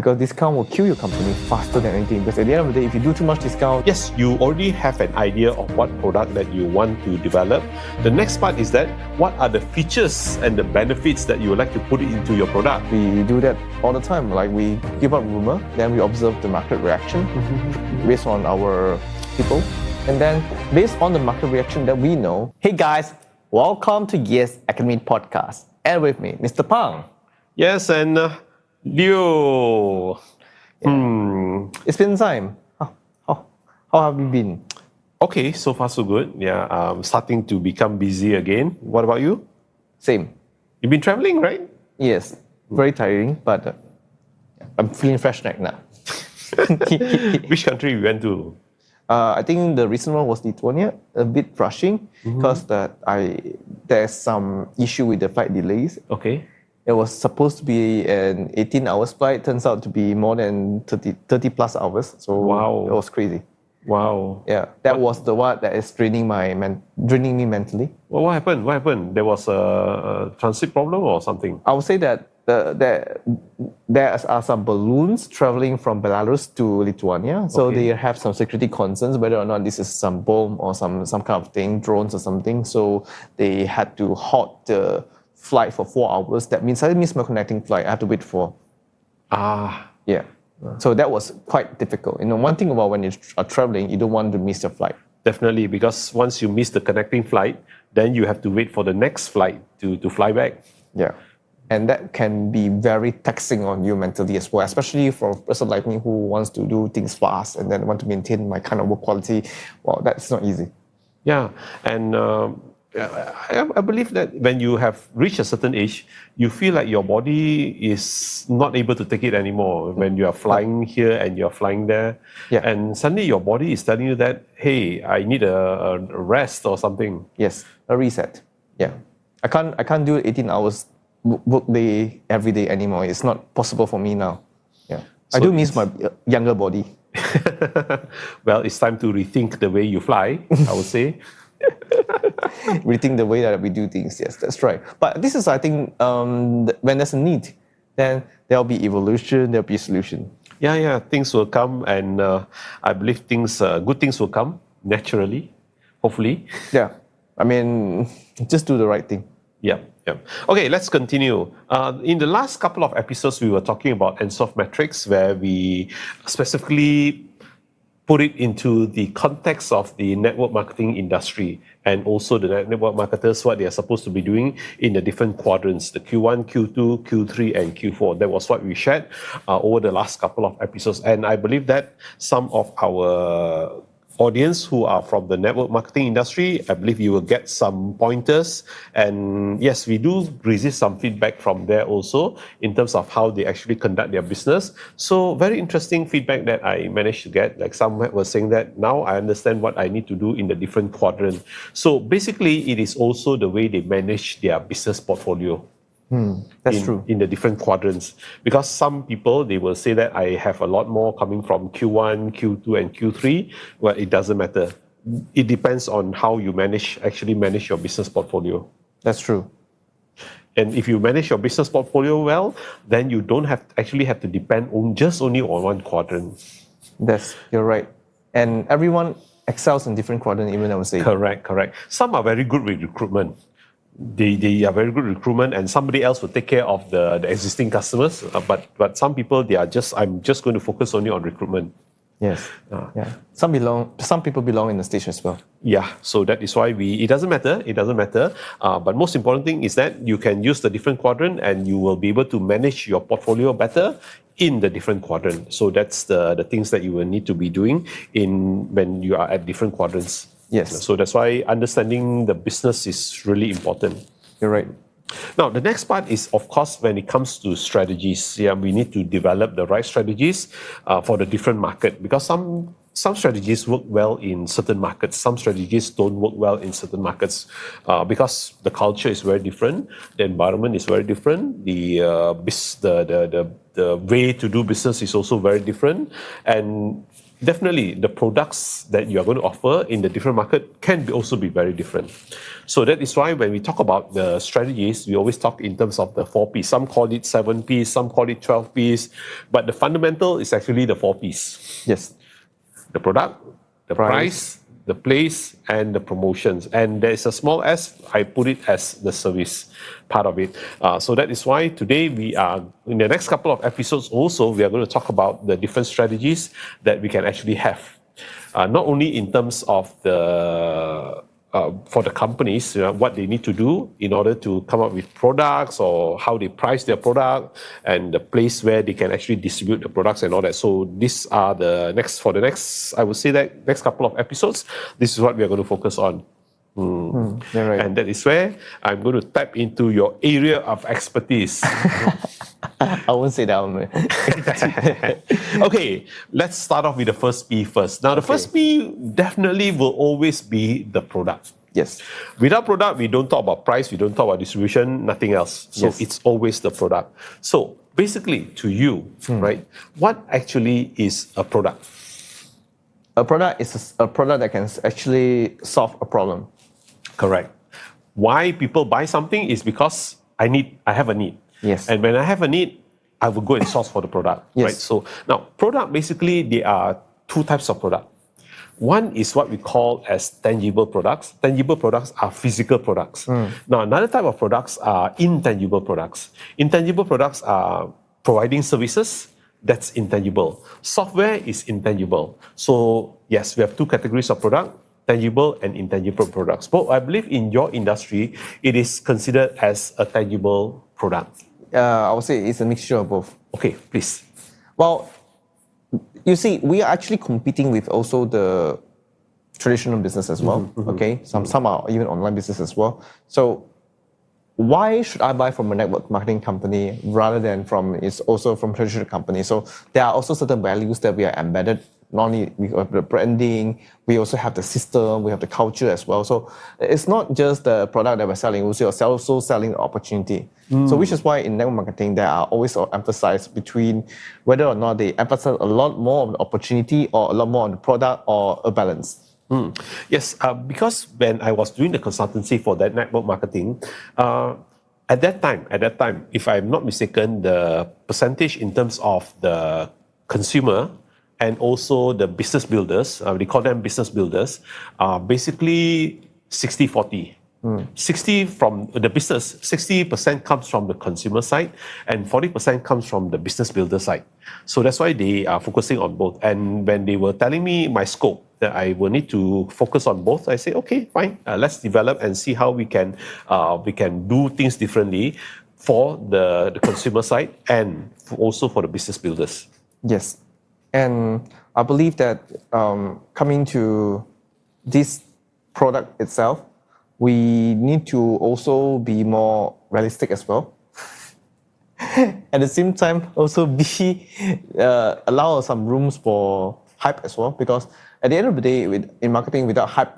because discount will kill your company faster than anything. Because at the end of the day, if you do too much discount, Yes, you already have an idea of what product that you want to develop. The next part is that what are the features and the benefits that you would like to put into your product? we do that all the time. Like we give out rumor, then we observe the market reaction based on our people. And then based on the market reaction that we know, hey guys, welcome to Yes Academy Podcast. And with me, Mr. Pang. Yes, and Leo. It's been time. How have you been? Okay, so far so good. Yeah, starting to become busy again. What about you? Same. You've been traveling, right? Yes, very tiring, but I'm feeling fresh right now. Which country you went to? I think the recent one was Lithuania, a bit rushing because there's some issue with the flight delays. Okay. It was supposed to be an 18-hour flight, turns out to be more than 30 plus hours. So Wow. It was crazy. Wow. Yeah, that was the one that is draining me mentally. Well, what happened? What happened? There was a transit problem or something? I would say that there are some balloons traveling from Belarus to Lithuania, so Okay. they have some security concerns whether or not this is some bomb or some kind of thing, drones or something. So they had to halt the flight for 4 hours. That means I miss my connecting flight. I have to wait for. Yeah. So that was quite difficult. One thing about when you are traveling, you don't want to miss your flight. Definitely, because once you miss the connecting flight, then you have to wait for the next flight to fly back. Yeah. And that can be very taxing on you mentally as well, especially for a person like me who wants to do things fast and then want to maintain my kind of work quality. Well, that's not easy. Yeah, and I believe that when you have reached a certain age, you feel like your body is not able to take it anymore. When you are flying here and you're flying there, Yeah. and suddenly your body is telling you that, hey, I need a rest or something. Yes, a reset. Yeah. I can't do 18 hours work day every day anymore. It's not possible for me now. Yeah. I So do miss my younger body. Well, it's time to rethink the way you fly, I would say. Rethink the way that we do things. Yes, that's right. But this is, I think, when there's a need, then there'll be evolution, there'll be solution. Yeah, things will come, and I believe good things will come naturally, hopefully. Yeah. I mean, just do the right thing. Yeah. Okay, let's continue. In the last couple of episodes, we were talking about Ansoff Matrix, where we specifically put it into the context of the network marketing industry and also the network marketers, what they are supposed to be doing in the different quadrants, the Q1, Q2, Q3, and Q4. That was what we shared over the last couple of episodes. And I believe that some of our audience who are from the network marketing industry, I believe you will get some pointers. And yes, we do receive some feedback from there also in terms of how they actually conduct their business. So very interesting feedback that I managed to get. Like some were saying that now I understand what I need to do in the different quadrant. So basically, it is also the way they manage their business portfolio. That's true. In the different quadrants. Because some people, they will say that I have a lot more coming from Q1, Q2, and Q3. Well, it doesn't matter. It depends on how you actually manage your business portfolio. That's true. And if you manage your business portfolio well, then you don't have to depend only on one quadrant. You're right. And everyone excels in different quadrants, even I would say. Correct. Some are very good with recruitment. They are very good recruitment, and somebody else will take care of the existing customers. But some people, I'm just going to focus only on recruitment. Yes. Yeah. Some people belong in the stage as well. Yeah. So that is why it doesn't matter. But most important thing is that you can use the different quadrant, and you will be able to manage your portfolio better in the different quadrant. So that's the things that you will need to be doing when you are at different quadrants. Yes. So that's why understanding the business is really important. You're right. Now, the next part is, of course, when it comes to strategies. Yeah, we need to develop the right strategies for the different market, because some strategies work well in certain markets. Some strategies don't work well in certain markets because the culture is very different, the environment is very different, the way to do business is also very different, and definitely the products that you are going to offer in the different market can also be very different. So that is why when we talk about the strategies, we always talk in terms of the 4Ps. Some call it 7Ps, some call it 12Ps, but the fundamental is actually the 4Ps. Yes. The product, the price, the place, and the promotions. And there's a small s, I put it as the service part of it. So that is why today we are, in the next couple of episodes also, we are going to talk about the different strategies that we can actually have. Not only in terms of the for the companies, what they need to do in order to come up with products or how they price their product and the place where they can actually distribute the products and all that. So these are the next, I would say that next couple of episodes, this is what we are going to focus on. Yeah, right. And that is where I'm going to tap into your area of expertise. I won't say that one. Okay, let's start off with the first P first. Now, the first P definitely will always be the product. Yes. Without product, we don't talk about price, we don't talk about distribution, nothing else. So Yes. it's always the product. So basically, to you, right, what actually is a product? A product is a product that can actually solve a problem. Correct. Why people buy something is because I have a need. Yes. And when I have a need, I will go and source for the product. Yes. Right. So now, product basically there are two types of product. One is what we call as tangible products. Tangible products are physical products. Now, another type of products are intangible products. Intangible products are providing services. That's intangible. Software is intangible. So yes, we have two categories of product: tangible and intangible products. But I believe in your industry, it is considered as a tangible product. I would say it's a mixture of both. Okay, please. Well, you see, we are actually competing with also the traditional business as well. Okay, some are even online business as well. So why should I buy from a network marketing company rather than from traditional company? So there are also certain values that we are embedded. Not only we have the branding, we also have the system, we have the culture as well. So it's not just the product that we're selling, we are also selling the opportunity. So which is why in network marketing, there are always emphasis between whether or not they emphasize a lot more on the opportunity or a lot more on the product or a balance. Yes, because when I was doing the consultancy for that network marketing, at that time, if I'm not mistaken, the percentage in terms of the consumer and also the business builders, they call them business builders, basically 60-40. 60 from the business, 60% comes from the consumer side and 40% comes from the business builder side. So that's why they are focusing on both. And when they were telling me my scope, that I will need to focus on both, I say, okay, fine, let's develop and see how we can do things differently for the consumer side and also for the business builders. Yes. And I believe that coming to this product itself, we need to also be more realistic as well. At the same time, also allow some rooms for hype as well, because at the end of the day, in marketing, without hype,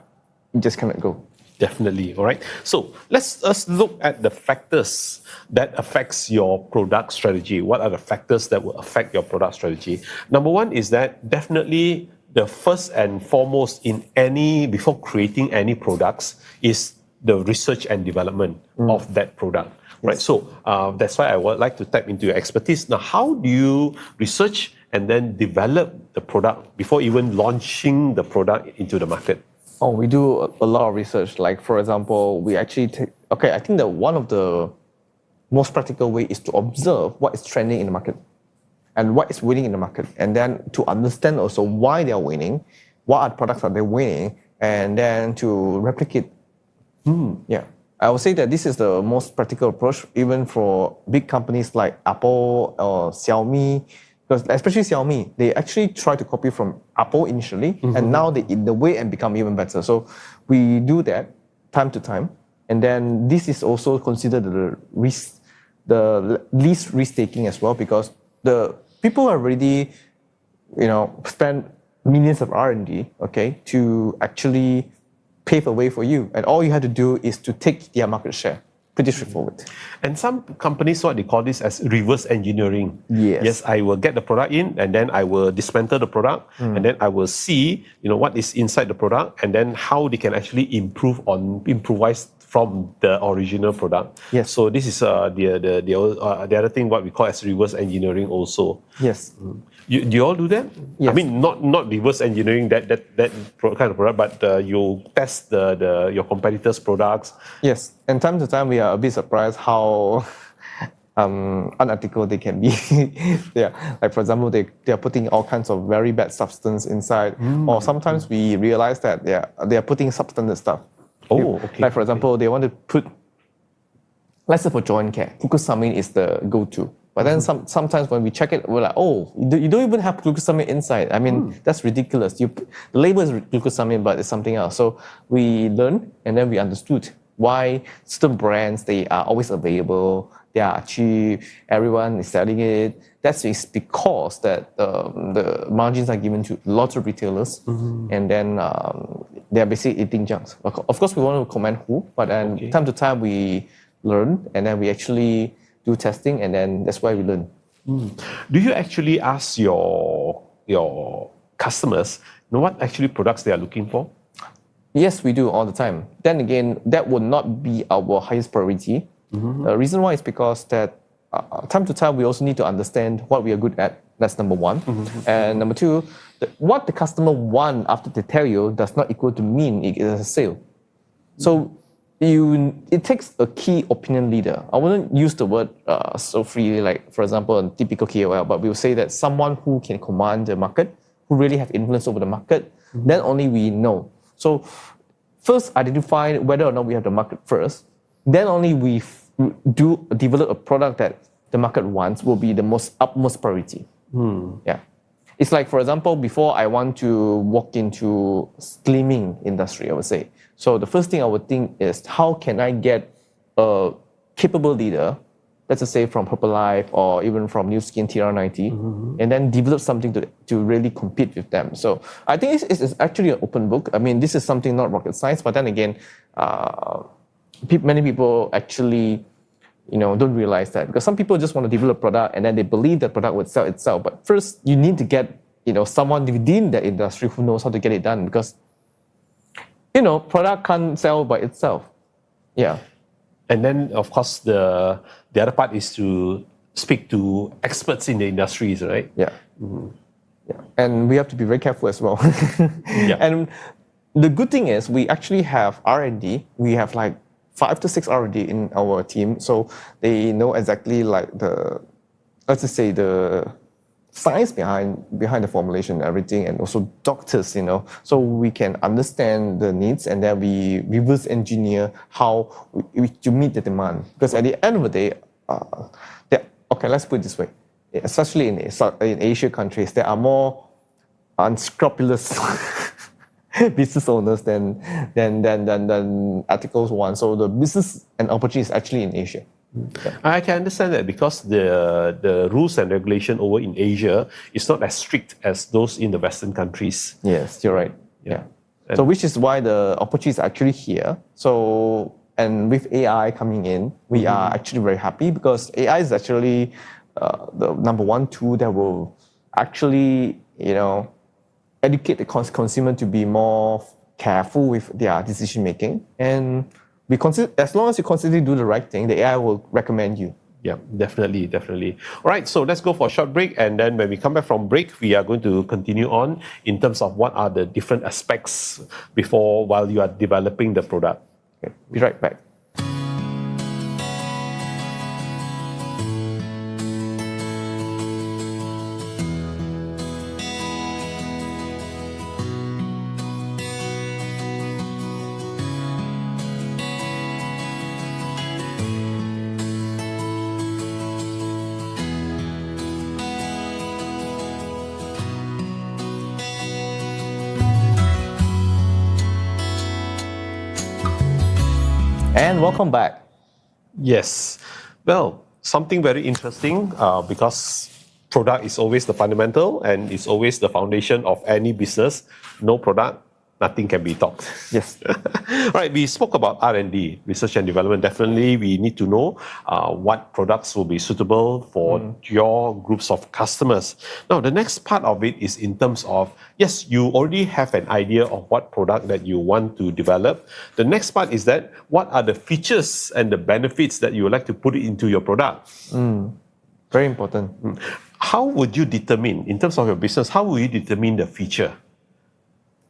you just cannot go. Definitely. All right. So let's look at the factors that affects your product strategy. What are the factors that will affect your product strategy? Number one is that definitely the first and foremost before creating any products is the research and development of that product. Right. So that's why I would like to tap into your expertise. Now, how do you research and then develop the product before even launching the product into the market? Oh, we do a lot of research. Like, for example, we actually I think that one of the most practical way is to observe what is trending in the market and what is winning in the market. And then to understand also why they are winning, what are the products that they're winning, and then to replicate. Yeah. I would say that this is the most practical approach, even for big companies like Apple or Xiaomi, because especially Xiaomi, they actually try to copy from Apple initially, and now they innovate and become even better. So we do that time to time, and then this is also considered the least risk-taking as well, because the people already, spend millions of R&D, to actually pave a way for you, and all you have to do is to take their market share. pretty straightforward. And some companies, what they call this as reverse engineering. Yes. Yes, I will get the product in, and then I will dismantle the product, and then I will see, what is inside the product, and then how they can actually improvise from the original product. Yes. So this is the other thing, what we call as reverse engineering also. Yes. Do you all do that? Yes. I mean, not reverse engineering that kind of product, but you test your competitors' products. Yes. And time to time, we are a bit surprised how unethical they can be. Yeah. Like, for example, they are putting all kinds of very bad substance inside. Or sometimes we realize that they are putting substandard stuff. Oh, okay. Like, for example, they want to put, let's say for joint care, glucosamine is the go-to. But then sometimes when we check it, we're like, oh, you don't even have glucosamine inside. I mean, that's ridiculous. The label is glucosamine, but it's something else. So we learned, and then we understood why certain brands, they are always available, they are cheap, everyone is selling it. That's because that the margins are given to lots of retailers, and then they are basically eating junks. Of course, we want to comment who, but then time to time we learn, and then we actually do testing, and then that's why we learn. Do you actually ask your customers what actually products they are looking for? Yes, we do all the time. Then again, that would not be our highest priority. The reason why is because that time to time we also need to understand what we are good at. That's number one. And number two, what the customer want after they tell you does not equal to mean it is a sale. So it takes a key opinion leader. I wouldn't use the word so freely, like, for example, a typical KOL, but we will say that someone who can command the market, who really have influence over the market, then only we know. So first identify whether or not we have the market first, then only we develop a product that the market wants will be the utmost priority. Yeah. It's like, for example, before I want to walk into slimming industry, I would say. So the first thing I would think is, how can I get a capable leader, let's just say from Herbalife or even from New Skin TR90, and then develop something to really compete with them. So I think it's actually an open book. I mean, this is something not rocket science, but then again, many people actually don't realize that, because some people just want to develop a product and then they believe that product would sell itself. But first, you need to get someone within the industry who knows how to get it done, because product can't sell by itself. Yeah. And then, of course, the other part is to speak to experts in the industries, right? Yeah. Yeah. And we have to be very careful as well. Yeah. And the good thing is we actually have R&D. We have like 5 to 6 R&D in our team, so they know exactly like let's just say the science behind the formulation and everything, and also doctors, so we can understand the needs, and then we reverse engineer how to meet the demand. Because at the end of the day, okay, let's put it this way, especially in Asia countries, there are more unscrupulous business owners than ethical ones. So the business and opportunity is actually in Asia. Yeah. I can understand that, because the rules and regulation over in Asia is not as strict as those in the Western countries. Yes, you're right. Yeah. So which is why the opportunity is actually here. So, and with AI coming in, we are actually very happy, because AI is actually the number one tool that will actually, educate the consumer to be more careful with their decision making. And as long as you constantly do the right thing, the AI will recommend you. Yeah, definitely. All right, so let's go for a short break, and then when we come back from break, we are going to continue on in terms of what are the different aspects while you are developing the product. Okay, be right back. And welcome back. Yes. Well, something very interesting, because product is always the fundamental and it's always the foundation of any business. No product, nothing can be taught. Yes. Right, we spoke about R&D, research and development. Definitely, we need to know what products will be suitable for your groups of customers. Now, the next part of it is in terms of, yes, you already have an idea of what product that you want to develop. The next part is that what are the features and the benefits that you would like to put into your product? Very important. How would you determine, in terms of your business, how will you determine the feature?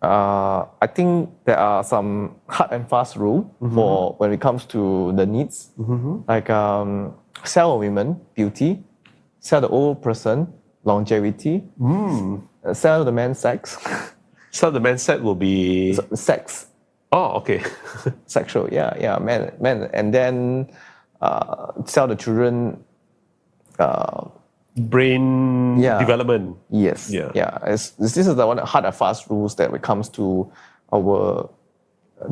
I think there are some hard and fast rule for when it comes to the needs, like sell a woman, beauty, sell the old person, longevity, sell the man, sex. So the mindset will be... Sex, Oh, okay. sexual, yeah, man, and then sell the children. Brain Yeah. development. Yes. Yeah. This is the one hard and fast rules that when it comes to our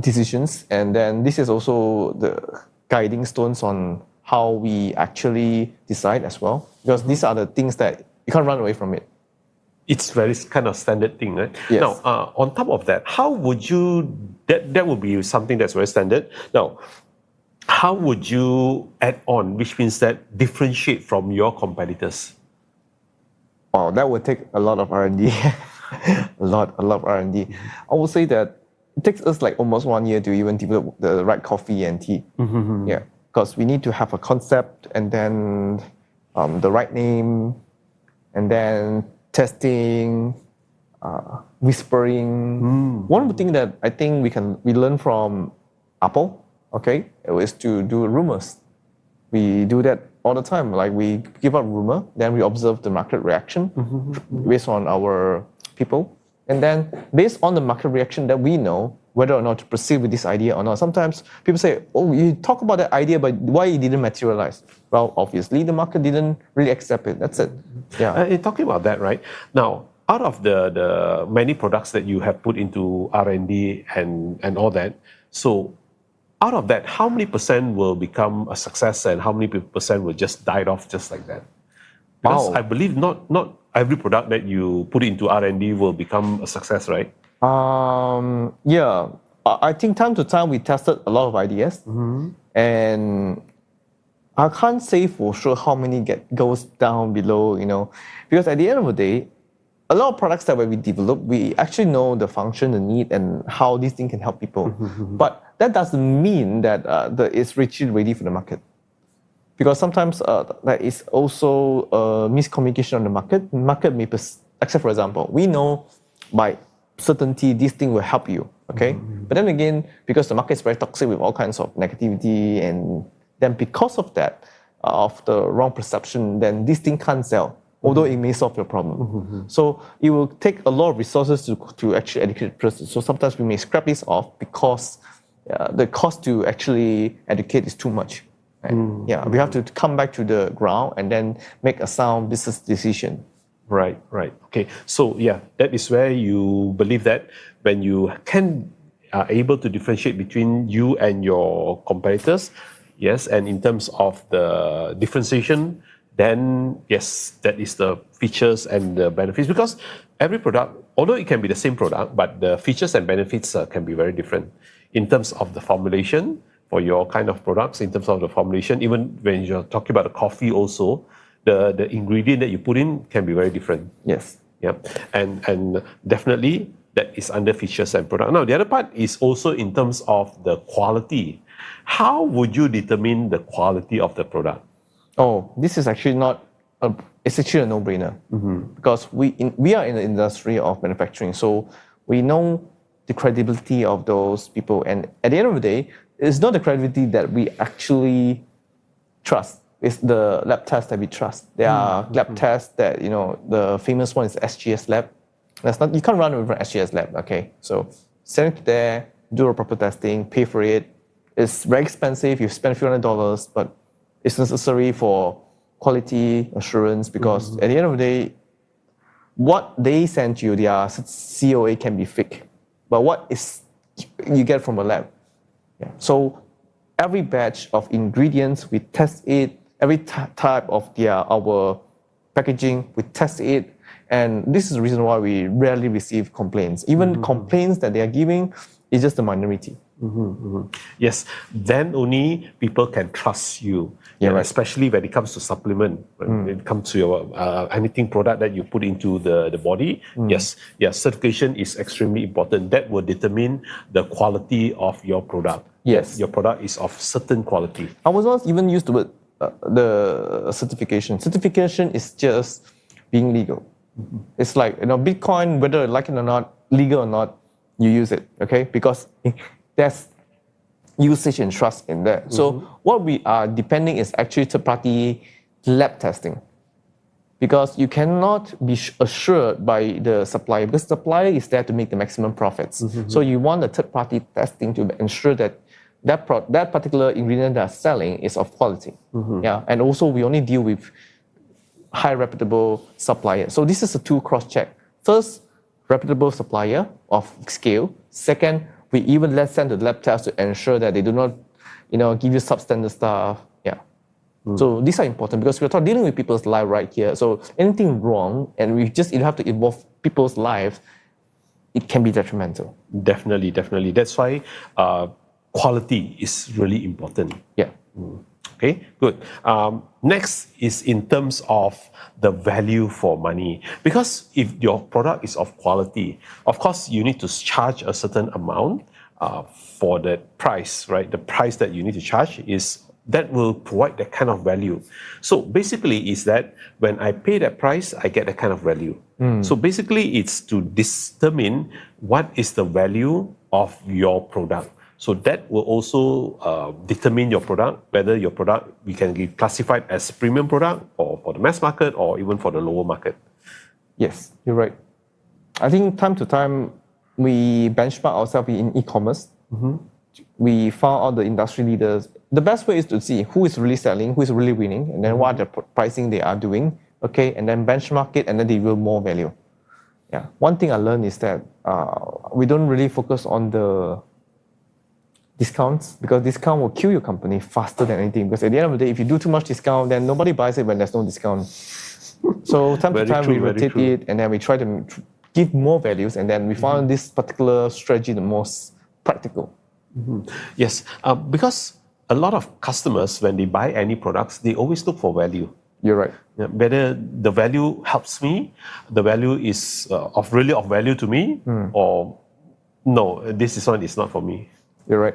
decisions, and then this is also the guiding stones on how we actually decide as well. Because these are the things that you can't run away from it. It's very kind of standard thing, right? Yes. Now, on top of that, how would you... That would be something that's very standard. Now, how would you add on, which means that differentiate from your competitors? Wow, that would take a lot of R&D. a lot of R&D. I would say that it takes us like almost 1 year to even develop the right coffee and tea. Yeah, because we need to have a concept and then the right name, and then testing, whispering. One of the things that I think we learn from Apple, okay, is to do rumors. We do that all the time. Like we give out rumor, then we observe the market reaction based on our people, and then based on the market reaction that we know whether or not to proceed with this idea or not. Sometimes people say, "Oh, you talk about that idea, but why it didn't materialize?" Well, obviously the market didn't really accept it. That's it. Yeah. Talking about that, right? Now, out of the many products that you have put into R&D and all that, so out of that, how many percent will become a success and how many percent will just die off just like that? Because Wow. I believe not every product that you put into R&D will become a success, right? Yeah. I think time to time we tested a lot of ideas, and I can't say for sure how many goes down below, because at the end of the day, a lot of products that we develop, we actually know the function, the need, and how this thing can help people. But that doesn't mean that it's really ready for the market. Because sometimes there is also miscommunication on the market. Market may accept, for example, we know by certainty this thing will help you, okay? But then again, because the market is very toxic with all kinds of negativity, and then because of that, of the wrong perception, then this thing can't sell, although it may solve your problem. So it will take a lot of resources to actually educate the person. So sometimes we may scrap this off because the cost to actually educate is too much. Right? We have to come back to the ground and then make a sound business decision. Right. Okay. So that is where you believe that when you are able to differentiate between you and your competitors, yes, and in terms of the differentiation, then yes, that is the features and the benefits. Because every product, although it can be the same product, but the features and benefits can be very different in terms of the formulation for your kind of products, in terms of the formulation. Even when you're talking about the coffee also, the ingredient that you put in can be very different. Yes. Yeah, and definitely that is under features and product. Now, the other part is also in terms of the quality. How would you determine the quality of the product? Oh, this is actually it's actually a no-brainer. Because we are in the industry of manufacturing, so we know the credibility of those people. And at the end of the day, it's not the credibility that we actually trust. It's the lab tests that we trust. There are lab tests that, the famous one is SGS lab. You can't run away from SGS lab, okay? So send it there, do a proper testing, pay for it. It's very expensive. You spend a few $100s, but it's necessary for quality assurance, because at the end of the day, what they send you, their COA can be fake. But what is you get from a lab? Yeah. So every batch of ingredients, we test it. Every type of our packaging, we test it. And this is the reason why we rarely receive complaints. Even complaints that they are giving is just a minority. Yes, then only people can trust you. Yeah, right. Especially when it comes to supplement, when it comes to your anything product that you put into the body. Yes, certification is extremely important. That will determine the quality of your product. Yes. Your product is of certain quality. I was not even used to it, the certification. Certification is just being legal. It's like, Bitcoin, whether you like it or not, legal or not, you use it, okay? Because there's usage and trust in that. So what we are depending is actually third-party lab testing. Because you cannot be assured by the supplier, because the supplier is there to make the maximum profits. So you want the third-party testing to ensure that that particular ingredient that are selling is of quality. Yeah, and also we only deal with high reputable suppliers. So this is a two cross-check. First, reputable supplier of scale. Second, we even send the lab test to ensure that they do not, give you substandard stuff. Yeah. So these are important because we're dealing with people's life right here. So anything wrong, and you have to involve people's lives, it can be detrimental. Definitely. That's why quality is really important. Yeah. Okay, good. Next is in terms of the value for money. Because if your product is of quality, of course, you need to charge a certain amount for the price, right? The price that you need to charge that will provide that kind of value. So basically is that when I pay that price, I get that kind of value. So basically it's to determine what is the value of your product. So that will also determine your product, whether your product we can be classified as premium product or for the mass market or even for the lower market. Yes, you're right. I think time to time we benchmark ourselves in e-commerce. We found out the industry leaders. The best way is to see who is really selling, who is really winning, and then what are the pricing they are doing, okay, and then benchmark it and then they will more value. Yeah. One thing I learned is that we don't really focus on the discounts, because discount will kill your company faster than anything. Because at the end of the day, if you do too much discount, then nobody buys it when there's no discount. So time to time we rotate it, and then we try to give more values, and then we found this particular strategy the most practical. Yes, because a lot of customers, when they buy any products, they always look for value. You're right. Yeah, whether the value helps me, the value is of value to me, or no, this one is not for me. You're right.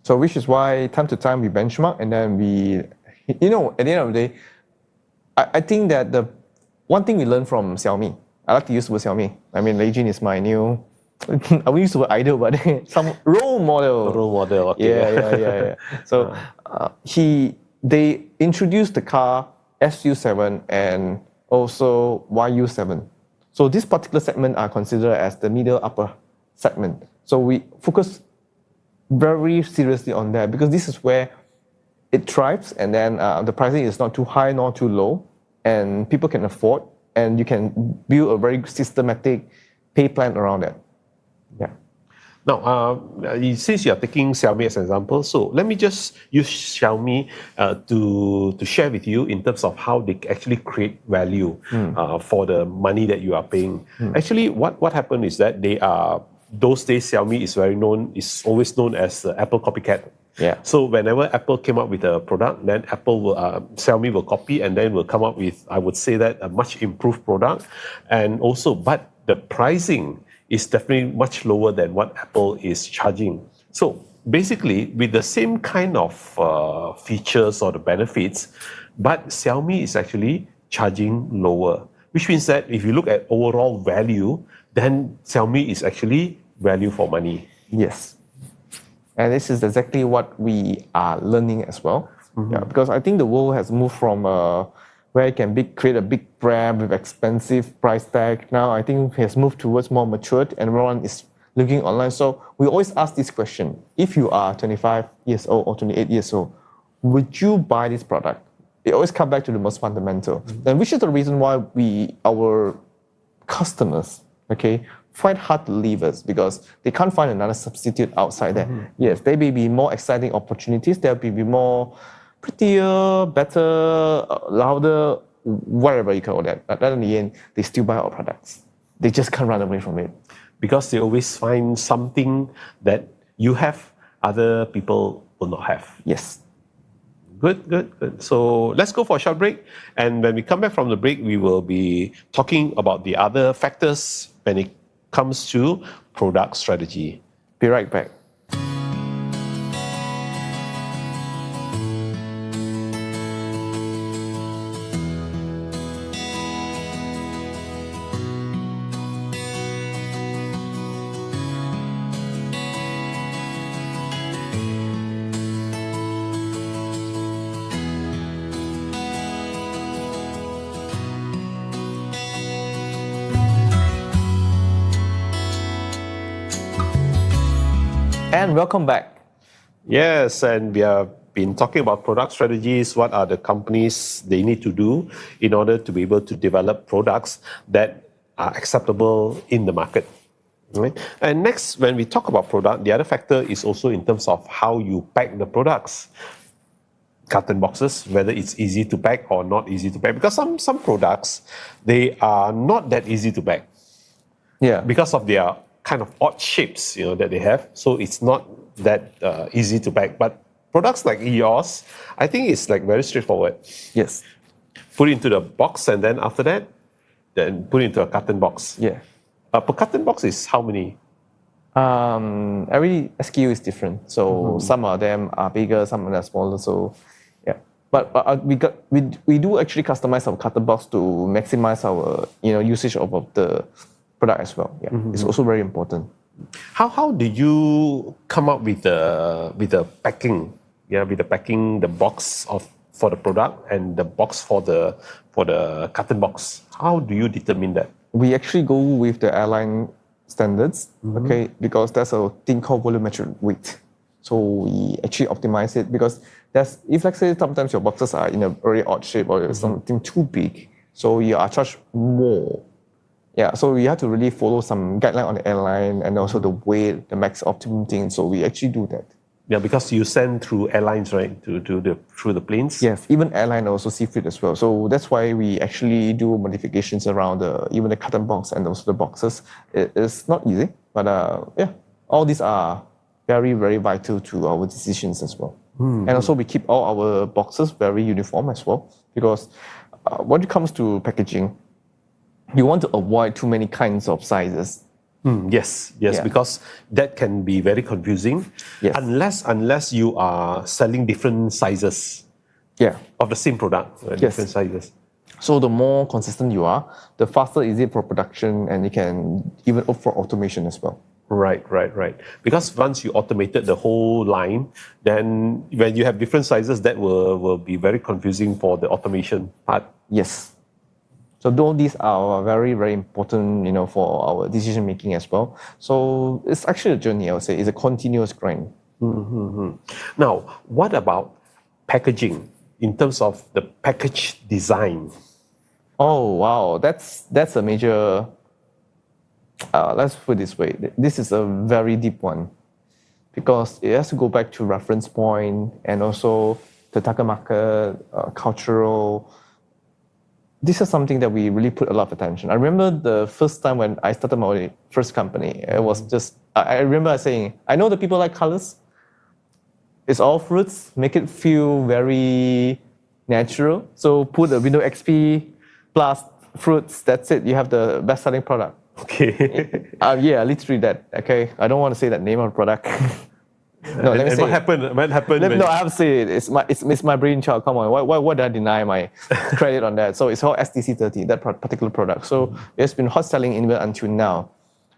So which is why time to time we benchmark, and then we, at the end of the day, I think that the one thing we learned from Xiaomi, I like to use the word Xiaomi. I mean, Lei Jun is my new, I will use the word idol, but some role model. Okay. Yeah. So they introduced the car SU7 and also YU7. So this particular segment are considered as the middle upper segment. So we focus very seriously on that, because this is where it thrives, and then the pricing is not too high nor too low, and people can afford, and you can build a very systematic pay plan around that. Yeah. Now, since you are taking Xiaomi as an example, so let me just use Xiaomi to share with you in terms of how they actually create value for the money that you are paying. Actually, what happened is that those days Xiaomi is always known as the Apple copycat. Yeah. So whenever Apple came up with a product, then Xiaomi will copy and then will come up with, I would say that, a much improved product. And also, but the pricing is definitely much lower than what Apple is charging. So basically, with the same kind of features or the benefits, but Xiaomi is actually charging lower, which means that if you look at overall value, then Xiaomi is actually value for money. Yes. And this is exactly what we are learning as well. Yeah, because I think the world has moved from where it can create a big brand with expensive price tag. Now I think it has moved towards more matured, and everyone is looking online. So we always ask this question: if you are 25 years old or 28 years old, would you buy this product? It always comes back to the most fundamental, and which is the reason why our customers, find hard to leave us, because they can't find another substitute outside there. Yes, there may be more exciting opportunities. There will be more prettier, better, louder whatever you call that. But then in the end, they still buy our products. They just can't run away from it. Because they always find something that you have, other people will not have. Yes. Good. So let's go for a short break. And when we come back from the break, we will be talking about the other factors when it comes to product strategy. Be right back. And welcome back. Yes, and we have been talking about product strategies. What are the companies they need to do in order to be able to develop products that are acceptable in the market? Right? And next, when we talk about product, the other factor is also in terms of how you pack the products. Carton boxes, whether it's easy to pack or not easy to pack. Because some products, they are not that easy to pack. Yeah. Because of their kind of odd shapes, that they have. So it's not that easy to pack. But products like yours, I think it's like very straightforward. Yes. Put it into the box, and then after that, then put it into a carton box. Yeah. Per carton box is how many? Every SKU is different. So some of them are bigger, some of them are smaller. So yeah. But we do actually customize our carton box to maximize our usage of the product as well. Yeah. It's also very important. How did you come up with the packing? Yeah, with the packing, the box for the product and the box for the carton box. How do you determine that? We actually go with the airline standards, okay, because there's a thing called volumetric weight. So we actually optimize it because if let's say sometimes your boxes are in a very odd shape or something too big, so you are charged more. Yeah, so we have to really follow some guideline on the airline and also the weight, the max optimum thing. So we actually do that. Yeah, because you send through airlines, right, through the planes. Yes, even airline also see fit as well. So that's why we actually do modifications around even the carton box and also the boxes. It's not easy, but all these are very, very vital to our decisions as well. And also we keep all our boxes very uniform as well, because when it comes to packaging, you want to avoid too many kinds of sizes. Yes, yeah. Because that can be very confusing. Yes. Unless you are selling different sizes. Yeah. Of the same product, different sizes. So the more consistent you are, the faster is it for production, and you can even opt for automation as well. Right. Because once you automated the whole line, then when you have different sizes, that will be very confusing for the automation part. Yes. So all these are very, very important, for our decision making as well. So it's actually a journey, I would say. It's a continuous grind. Now, what about packaging in terms of the package design? Oh, wow. That's a major, let's put it this way. This is a very deep one because it has to go back to reference point and also the target market, cultural. This is something that we really put a lot of attention. I remember the first time when I started my first company, it was just, I remember saying, I know the people like colors. It's all fruits, make it feel very natural. So put a Windows XP plus fruits, that's it. You have the best selling product. Okay. Yeah, literally that. Okay, I don't want to say that name of the product. No, let me say what happened? What happened? No, I have to say it. It's my brainchild. Come on, why did I deny my credit on that? So it's called STC30, that particular product. So it's been hot selling even until now.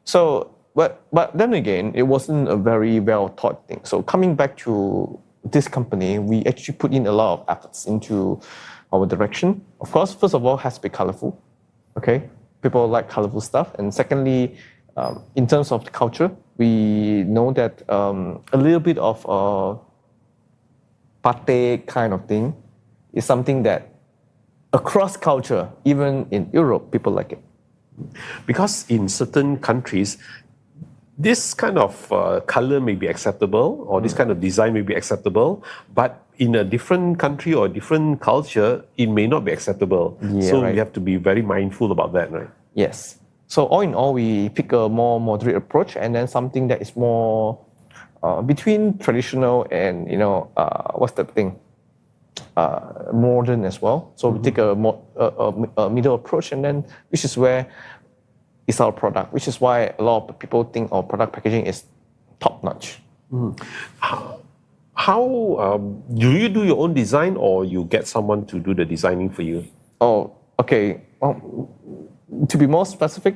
So, but then again, it wasn't a very well thought thing. So coming back to this company, we actually put in a lot of efforts into our direction. Of course, first of all, it has to be colorful. Okay, people like colorful stuff, and secondly, in terms of the culture, we know that a little bit of pate kind of thing is something that across culture, even in Europe, people like it. Because in certain countries, this kind of color may be acceptable, or this kind of design may be acceptable, but in a different country or different culture, it may not be acceptable. So right. we have to be very mindful about that, right? Yes. So all in all, we pick a more moderate approach, and then something that is more between traditional and what's the thing, modern as well. So we take a middle approach, and then which is where is our product, which is why a lot of people think our product packaging is top notch. How do you do your own design, or you get someone to do the designing for you? Oh, okay. To be more specific,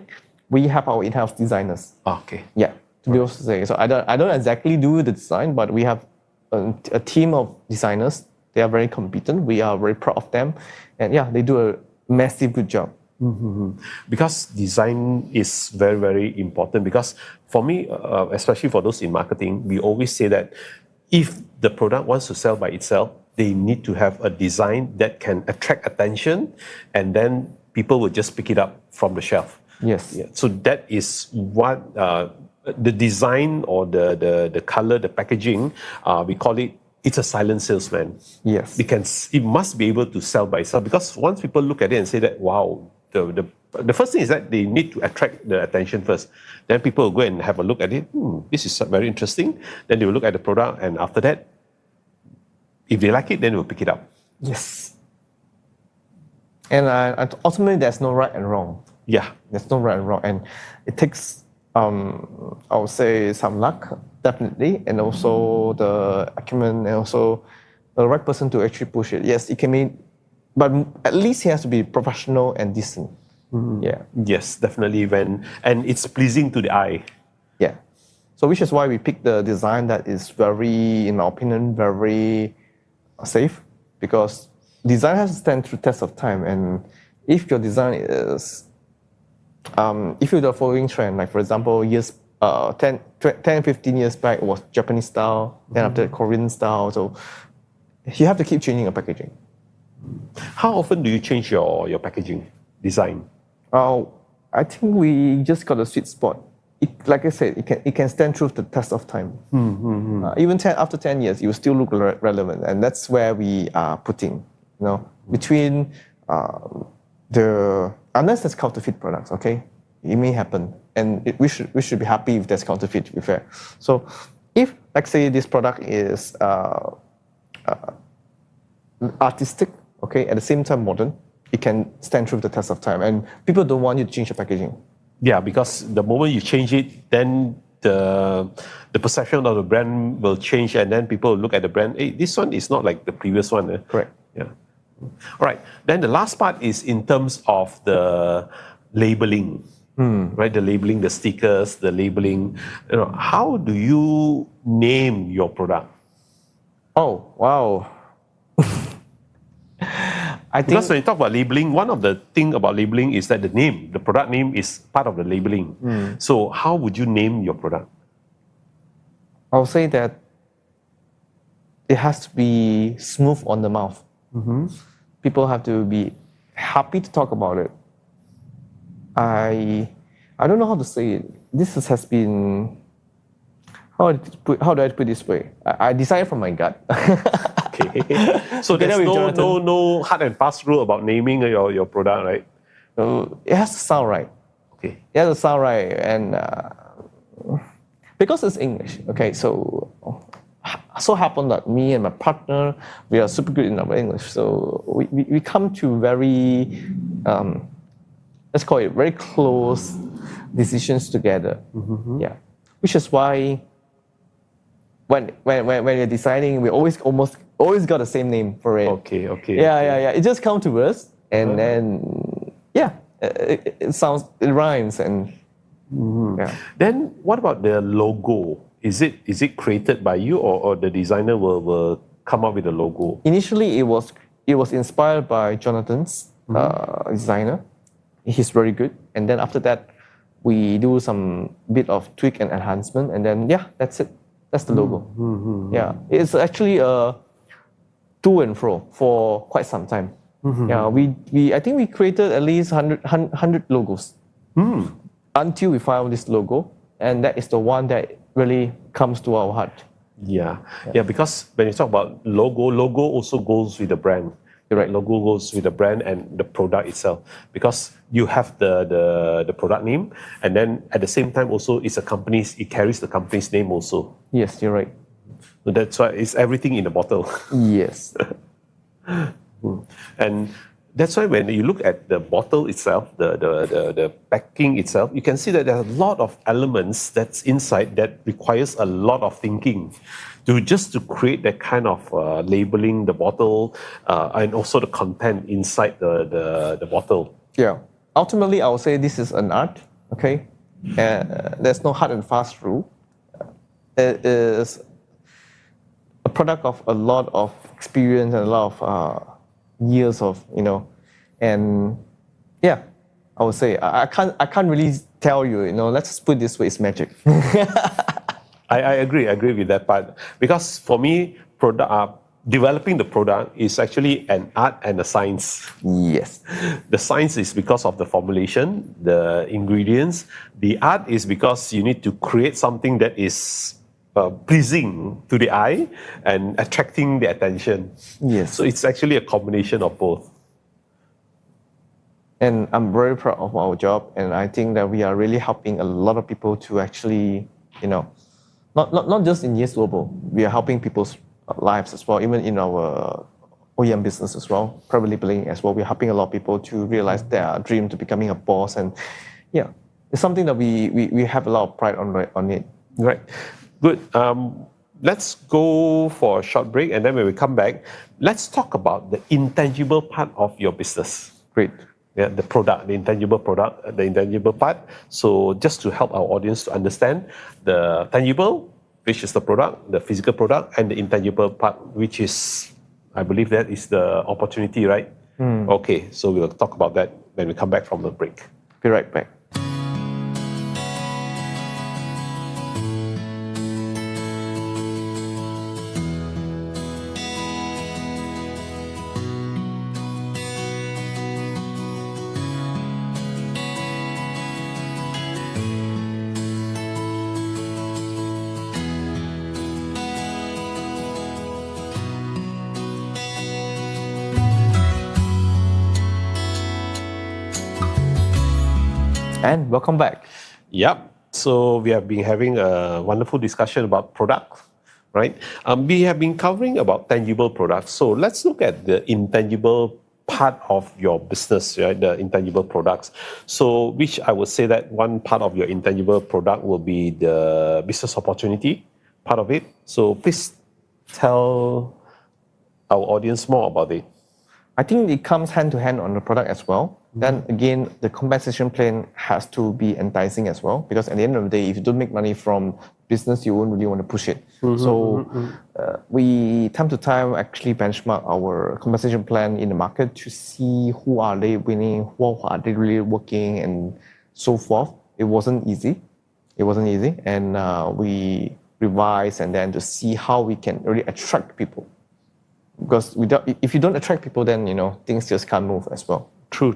we have our in-house designers. Okay. Yeah, to be able to say. So I don't exactly do the design, but we have a team of designers. They are very competent. We are very proud of them, and yeah, they do a massive good job. Because design is very, very important. Because for me, especially for those in marketing, we always say that if the product wants to sell by itself, they need to have a design that can attract attention, and then people will just pick it up from the shelf. Yes. Yeah. So that is what the design or the color, the packaging, we call it. It's a silent salesman. Yes. It must be able to sell by itself, because once people look at it and say that, wow, the first thing is that they need to attract the attention first. Then people will go and have a look at it. This is very interesting. Then they will look at the product, and after that, if they like it, then they will pick it up. Yes. And ultimately, there's no right and wrong. Yeah. There's no right and wrong, and it takes I would say some luck, definitely, and also the acumen, and also the right person to actually push it. Yes, it can be, but at least he has to be professional and decent. Yeah. Yes, definitely. And it's pleasing to the eye. Yeah. So which is why we picked the design that is very, in my opinion, very safe, because design has to stand through test of time. And if your design is, if you're the following trend, like for example, 10, 15 years back, it was Japanese style, then after Korean style. So you have to keep changing your packaging. How often do you change your packaging design? I think we just got a sweet spot. Like I said, it can stand through the test of time. Even after 10 years, you will still look relevant, and that's where we are putting. Between unless there's counterfeit products, okay, it may happen, and we should be happy if there's counterfeit. To be fair, so if, like say, this product is artistic, okay, at the same time modern, it can stand through the test of time, and people don't want you to change your packaging. Yeah, because the moment you change it, then the perception of the brand will change, and then people will look at the brand. Hey, this one is not like the previous one. Correct. Yeah. All right. Then the last part is in terms of the labeling, right? The labeling, the stickers, the labeling. How do you name your product? Oh, wow. Because when you talk about labeling, one of the things about labeling is that the product name is part of the labeling. So how would you name your product? I'll say that it has to be smooth on the mouth. People have to be happy to talk about it. I don't know how to say it. This has been, how do I put it this way? I decided from my gut. Okay. So there's no hard and fast rule about naming your product, right? So it has to sound right. Okay. It has to sound right, and because it's English, okay, so happened that me and my partner, we are super good in our English, so we come to very, let's call it very close decisions together. Yeah, which is why when we're deciding, we always got the same name for it. Okay. Yeah. It just comes to us, and then it rhymes, and yeah. Then what about the logo? Is it created by you, or the designer will come up with the logo? Initially, it was inspired by Jonathan's designer. He's very good, and then after that, we do some bit of tweak and enhancement, and then that's it. That's the logo. Yeah, it's actually a to and fro for quite some time. Yeah, I think we created at least 100 logos until we found this logo. and that is the one that really comes to our heart. Yeah, because when you talk about logo also goes with the brand. You're right. Logo goes with the brand and the product itself, because you have the product name, and then at the same time also it carries the company's name also. Yes, you're right. So that's why it's everything in the bottle. Yes. And that's why when you look at the bottle itself, the packing itself, you can see that there are a lot of elements that's inside that requires a lot of thinking to create that kind of labeling the bottle, and also the content inside the bottle. Yeah. Ultimately, I would say this is an art. Okay. There's no hard and fast rule. It is a product of a lot of experience and a lot of years of, and yeah, I would say I can't really tell you, let's just put it this way, it's magic. I agree with that part, because for me, developing the product is actually an art and a science. Yes. The science is because of the formulation, the ingredients. The art is because you need to create something that is pleasing to the eye and attracting the attention. Yes. So it's actually a combination of both. And I'm very proud of our job, and I think that we are really helping a lot of people to actually, not just in Yes Global, we are helping people's lives as well, even in our OEM business as well, private labeling as well. We're helping a lot of people to realize their dream to becoming a boss, and yeah, it's something that we have a lot of pride on it. Right. Good. Let's go for a short break, and then when we come back, let's talk about the intangible part of your business. Great. Yeah, the product, the intangible product, the intangible part. So just to help our audience to understand the tangible, which is the product, the physical product, and the intangible part, which is, I believe that is the opportunity, right? Okay, so we'll talk about that when we come back from the break. Be right back. And welcome back. Yep. So we have been having a wonderful discussion about product, right? We have been covering about tangible products. So let's look at the intangible part of your business, right? The intangible products. So which I would say that one part of your intangible product will be the business opportunity part of it. So please tell our audience more about it. I think it comes hand to hand on the product as well. Then again, the compensation plan has to be enticing as well, because at the end of the day, if you don't make money from business, you won't really want to push it. We time to time actually benchmark our compensation plan in the market to see who are they winning, who are they really working, and so forth. It wasn't easy, and we revise and then to see how we can really attract people. Because if you don't attract people, then things just can't move as well. True.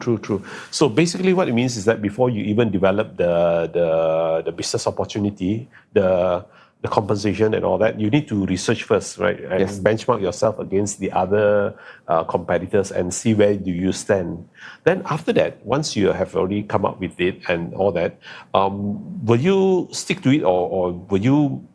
So basically what it means is that before you even develop the business opportunity, the compensation and all that, you need to research first, right? And Yes. benchmark yourself against the other competitors and see where do you stand. Then after that, once you have already come up with it and all that, will you stick to it or will you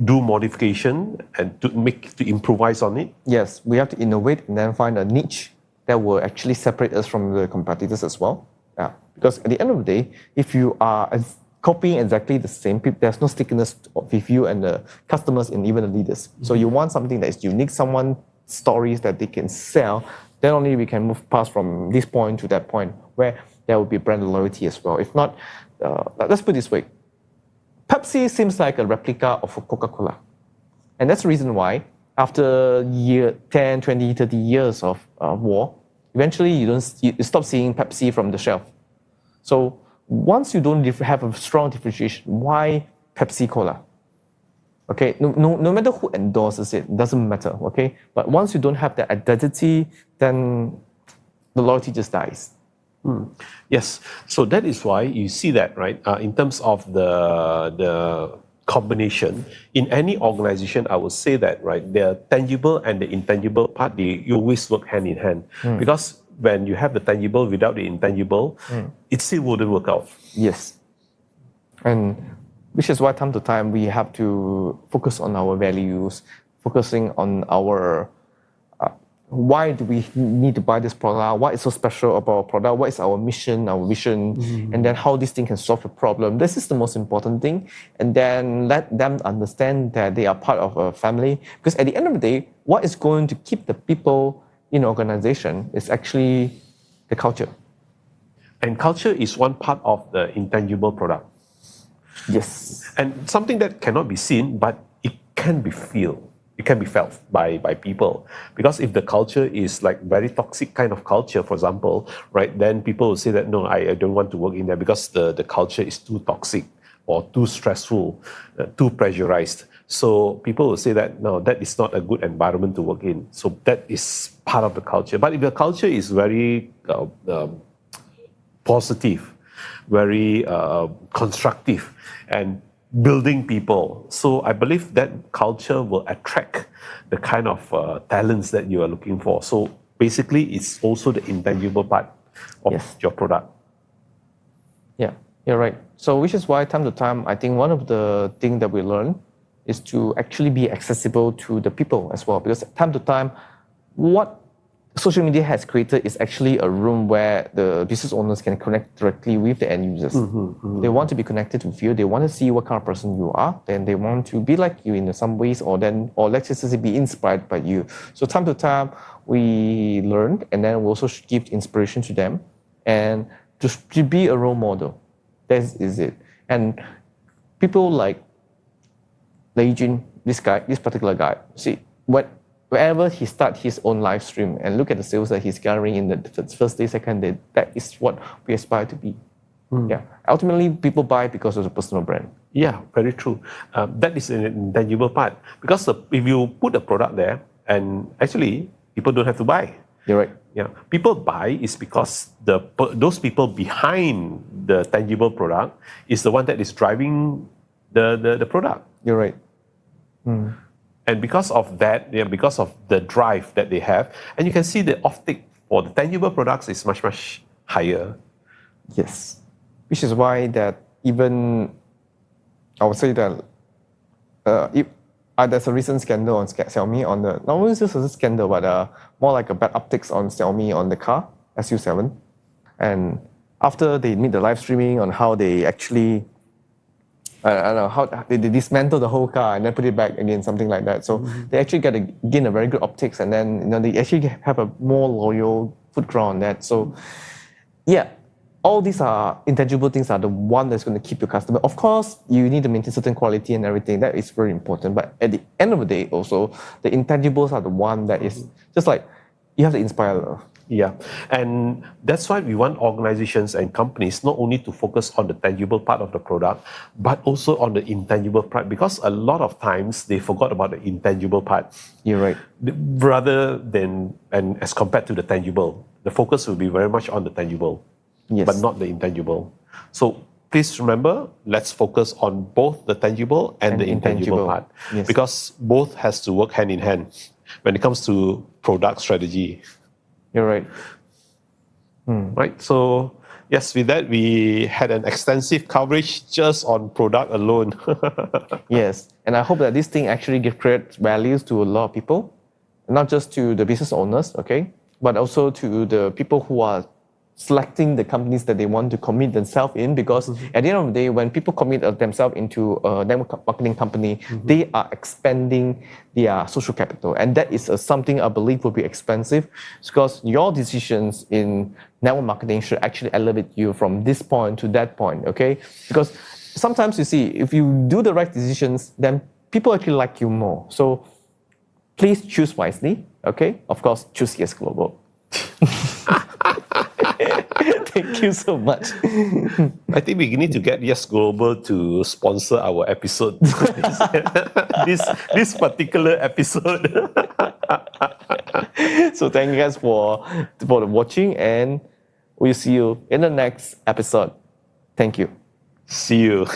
do modification and to improvise on it? Yes, we have to innovate and then find a niche that will actually separate us from the competitors as well. Yeah, because at the end of the day, if you are copying exactly the same, there's no stickiness with you and the customers and even the leaders. So you want something that is unique, someone stories that they can sell. Then only we can move past from this point to that point where there will be brand loyalty as well. If not, let's put it this way. Pepsi seems like a replica of Coca-Cola. And that's the reason why after 10, 20, 30 years of war, eventually you stop seeing Pepsi from the shelf. So once you don't have a strong differentiation, why Pepsi Cola? Okay, no matter who endorses it doesn't matter, okay? But once you don't have that identity, then the loyalty just dies. Yes, so that is why you see that, right? In terms of the combination in any organization, I would say that, right, the tangible and the intangible part, they always work hand in hand, because when you have the tangible without the intangible, it still wouldn't work out. Yes. And which is why time to time we have to focus on our values, focusing on our why do we need to buy this product? What is so special about our product? What is our mission, our vision? And then how this thing can solve the problem. This is the most important thing. And then let them understand that they are part of a family. Because at the end of the day, what is going to keep the people in an organization is actually the culture. And culture is one part of the intangible product. Yes. And something that cannot be seen, but it can be felt. It can be felt by people. Because if the culture is like very toxic kind of culture, for example, right, then people will say that, no, I don't want to work in there because the culture is too toxic or too stressful, too pressurized. So people will say that, no, that is not a good environment to work in. So that is part of the culture. But if the culture is very positive, very constructive, and building people. So I believe that culture will attract the kind of talents that you are looking for. So basically, it's also the intangible part of your product. Yeah, you're right. So which is why time to time, I think one of the things that we learn is to actually be accessible to the people as well. Because time to time, what social media has created is actually a room where the business owners can connect directly with the end users. They want to be connected with you. They want to see what kind of person you are. Then they want to be like you in some ways, or let's just say be inspired by you. So time to time, we learn, and then we also give inspiration to them, and to be a role model. That is it. And people like Lei Jun, this particular guy, see, wherever he starts his own live stream and look at the sales that he's gathering in the first day, second day, that is what we aspire to be. Yeah. Ultimately, people buy because of the personal brand. Yeah, very true. That is an intangible part. Because if you put a product there, and actually, people don't have to buy. You're right. Yeah, people buy is because those people behind the tangible product is the one that is driving the product. You're right. And because of that, because of the drive that they have, and you can see the offtake for the tangible products is much, much higher. Yes. Which is why that even, I would say that if there's a recent scandal on Xiaomi on not only just a scandal, but more like a bad optics on Xiaomi on the car, SU7. And after they made the live streaming on how they actually I don't know how they dismantle the whole car and then put it back again, something like that. So they actually gain a very good optics, and then they actually have a more loyal foot ground on that. So yeah, all these are intangible things are the one that's going to keep your customer. Of course, you need to maintain certain quality and everything. That is very important. But at the end of the day, also the intangibles are the one that is just like you have to inspire love. Yeah, and that's why we want organizations and companies not only to focus on the tangible part of the product, but also on the intangible part, because a lot of times they forgot about the intangible part. You're right. Rather than, and as compared to the tangible, the focus will be very much on the tangible, but not the intangible. So please remember, let's focus on both the tangible and the intangible part, because both has to work hand in hand when it comes to product strategy. You're right. Right. So yes, with that we had an extensive coverage just on product alone. Yes, and I hope that this thing actually creates values to a lot of people, not just to the business owners, okay, but also to the people who are selecting the companies that they want to commit themselves in, because at the end of the day, when people commit themselves into a network marketing company, they are expanding their social capital. And that is something I believe will be expensive, because your decisions in network marketing should actually elevate you from this point to that point, okay? Because sometimes you see, if you do the right decisions, then people actually like you more. So please choose wisely, okay? Of course, choose Yes Global. Thank you so much. I think we need to get Yes Global to sponsor our episode. this particular episode. So thank you guys for watching, and We'll see you in the next episode. Thank you. See you.